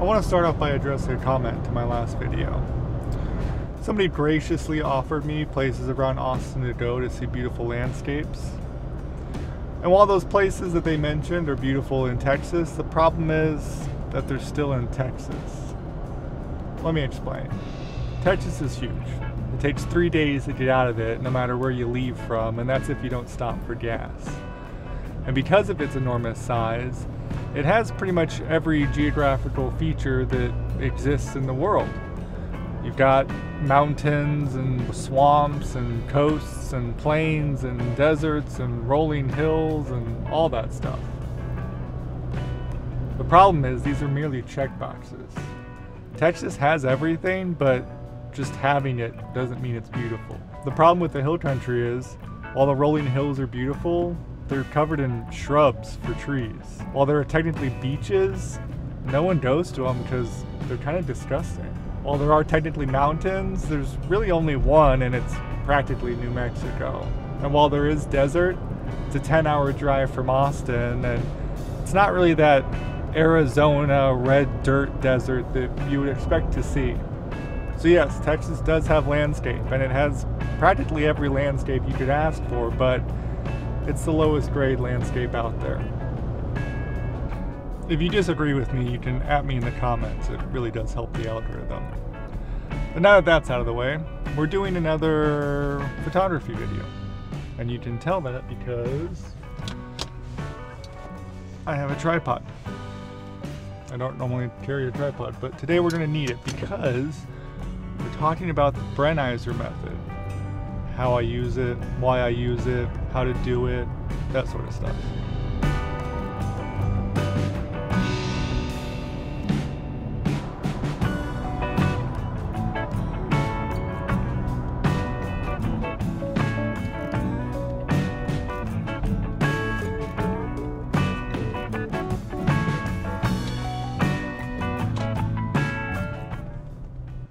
I want to start off by addressing a comment to my last video. Somebody graciously offered me places around Austin to go to see beautiful landscapes. And while those places that they mentioned are beautiful in Texas, the problem is that they're still in Texas. Let me explain. Texas is huge. It takes 3 days to get out of it, no matter where you leave from, and that's if you don't stop for gas. And because of its enormous size, it has pretty much every geographical feature that exists in the world. You've got mountains and swamps and coasts and plains and deserts and rolling hills and all that stuff. The problem is these are merely checkboxes. Texas has everything, but just having it doesn't mean it's beautiful. The problem with the hill country is, while the rolling hills are beautiful, they're covered in shrubs for trees. While there are technically beaches, no one goes to them because they're kind of disgusting. While there are technically mountains, there's really only one, and it's practically New Mexico. And while there is desert, it's a 10-hour drive from Austin, and it's not really that Arizona red dirt desert that you would expect to see. So yes, Texas does have landscape, and it has practically every landscape you could ask for, but it's the lowest grade landscape out there. If you disagree with me, you can at me in the comments. It really does help the algorithm. But now that that's out of the way, we're doing another photography video. And you can tell that because I have a tripod. I don't normally carry a tripod, but today we're going to need it because we're talking about the Brenizer method. How I use it, why I use it, how to do it, that sort of stuff.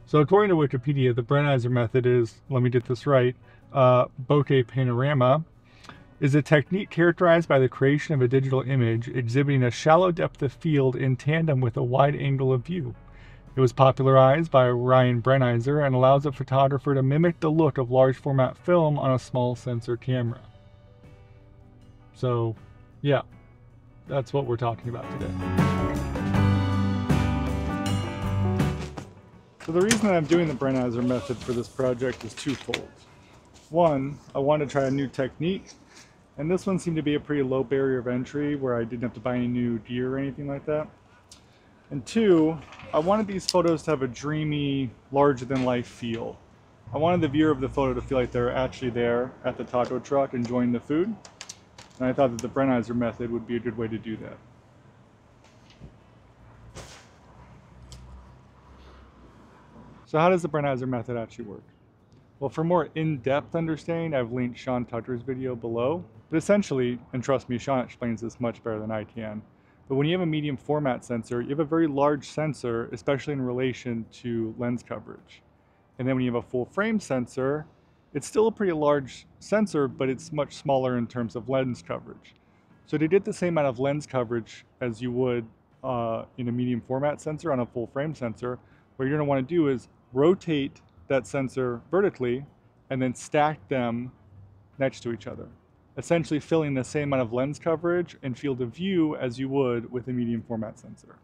So according to Wikipedia, the Brenizer method is, let me get this right, bokeh panorama, is a technique characterized by the creation of a digital image exhibiting a shallow depth of field in tandem with a wide angle of view. It was popularized by Ryan Brenizer and allows a photographer to mimic the look of large format film on a small sensor camera. So, yeah, that's what we're talking about today. So the reason that I'm doing the Brenizer method for this project is twofold. One, I wanted to try a new technique, and this one seemed to be a pretty low barrier of entry where I didn't have to buy any new gear or anything like that. And two, I wanted these photos to have a dreamy, larger-than-life feel. I wanted the viewer of the photo to feel like they're actually there at the taco truck enjoying the food, and I thought that the Brenizer method would be a good way to do that. So how does the Brenizer method actually work? Well, for more in-depth understanding, I've linked Sean Tucker's video below. But essentially, and trust me, Sean explains this much better than I can, but when you have a medium format sensor, you have a very large sensor, especially in relation to lens coverage. And then when you have a full frame sensor, it's still a pretty large sensor, but it's much smaller in terms of lens coverage. So to get the same amount of lens coverage as you would in a medium format sensor on a full frame sensor, what you're going to want to do is rotate that sensor vertically and then stack them next to each other, essentially filling the same amount of lens coverage and field of view as you would with a medium format sensor.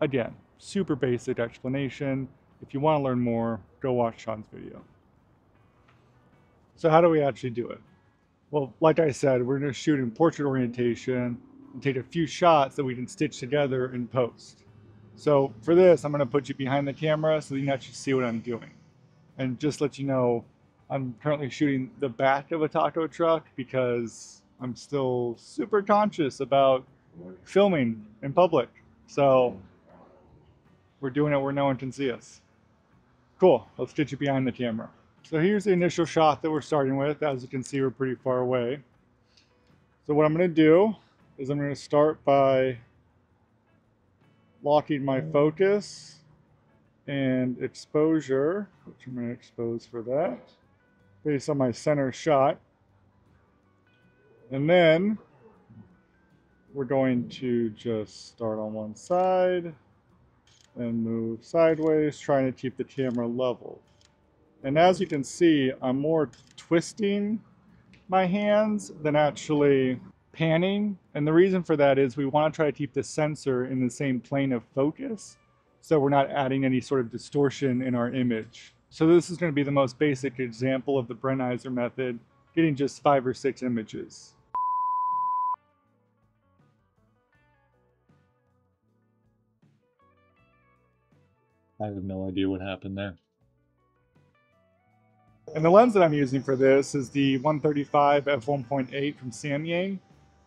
Again, super basic explanation. If you want to learn more, go watch Sean's video. So how do we actually do it? Well, like I said, we're going to shoot in portrait orientation and take a few shots that we can stitch together in post. So for this, I'm going to put you behind the camera so that you can actually see what I'm doing. And just let you know, I'm currently shooting the back of a taco truck because I'm still super conscious about filming in public. So we're doing it where no one can see us. Cool, let's get you behind the camera. So here's the initial shot that we're starting with. As you can see, we're pretty far away. So what I'm going to do is I'm going to start by locking my focus and exposure, which I'm going to expose for that, based on my center shot. And then we're going to just start on one side, and move sideways, trying to keep the camera level. And as you can see, I'm more twisting my hands than actually panning. And the reason for that is we want to try to keep the sensor in the same plane of focus, so we're not adding any sort of distortion in our image. So this is going to be the most basic example of the Brenizer method, getting just 5 or 6 images. I have no idea what happened there. And the lens that I'm using for this is the 135 f1.8 from Samyang.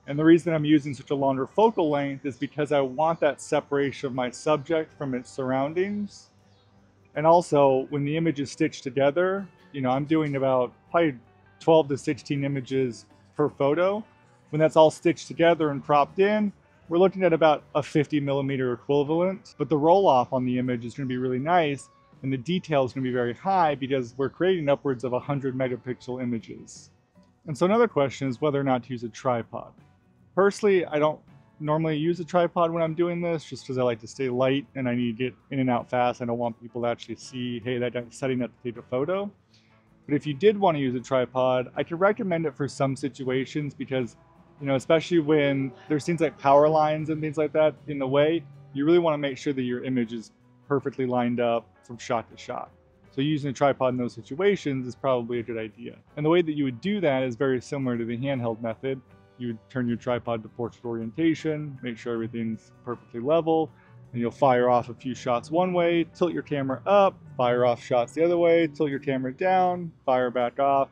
And the reason I'm using such a longer focal length is because I want that separation of my subject from its surroundings. And also, when the image is stitched together, I'm doing about probably 12 to 16 images per photo. When that's all stitched together and cropped in, we're looking at about a 50mm equivalent. But the roll-off on the image is going to be really nice, and the detail is going to be very high because we're creating upwards of 100 megapixel images. And so another question is whether or not to use a tripod. Personally, I don't normally use a tripod when I'm doing this, just because I like to stay light and I need to get in and out fast. I don't want people to actually see, hey, that guy's setting up to take a photo. But if you did want to use a tripod, I could recommend it for some situations because, especially when there's things like power lines and things like that in the way, you really want to make sure that your image is perfectly lined up from shot to shot. So using a tripod in those situations is probably a good idea. And the way that you would do that is very similar to the handheld method. You would turn your tripod to portrait orientation, make sure everything's perfectly level, and you'll fire off a few shots one way, tilt your camera up, fire off shots the other way, tilt your camera down, fire back off,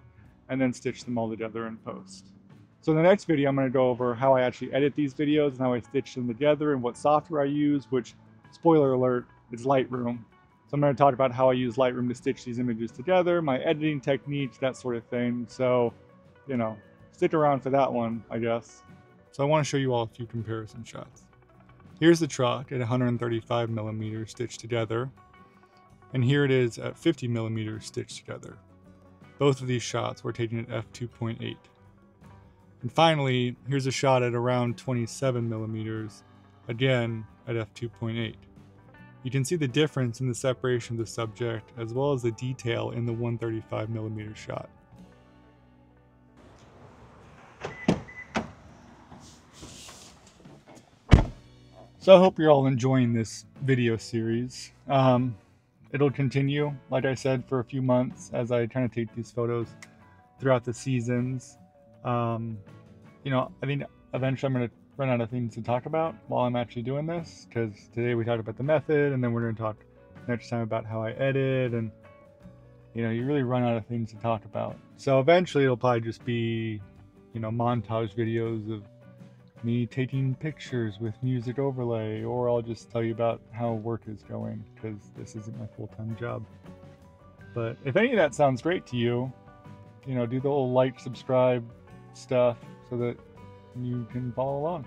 and then stitch them all together in post. So in the next video, I'm going to go over how I actually edit these videos and how I stitch them together and what software I use, which, spoiler alert, is Lightroom. So I'm going to talk about how I use Lightroom to stitch these images together, my editing techniques, that sort of thing. So, stick around for that one, I guess. So I want to show you all a few comparison shots. Here's the truck at 135mm stitched together, and here it is at 50mm stitched together. Both of these shots were taken at f2.8. And finally, here's a shot at around 27mm, again at f2.8. You can see the difference in the separation of the subject as well as the detail in the 135mm shot. So I hope you're all enjoying this video series. It'll continue, like I said, for a few months as I kind of take these photos throughout the seasons. I think eventually I'm going to run out of things to talk about while I'm actually doing this, because today we talked about the method, and then we're going to talk next time about how I edit, and you really run out of things to talk about. So eventually it'll probably just be montage videos of me taking pictures with music overlay, or I'll just tell you about how work is going, because this isn't my full-time job. But if any of that sounds great to you, do the whole like, subscribe stuff so that you can follow along.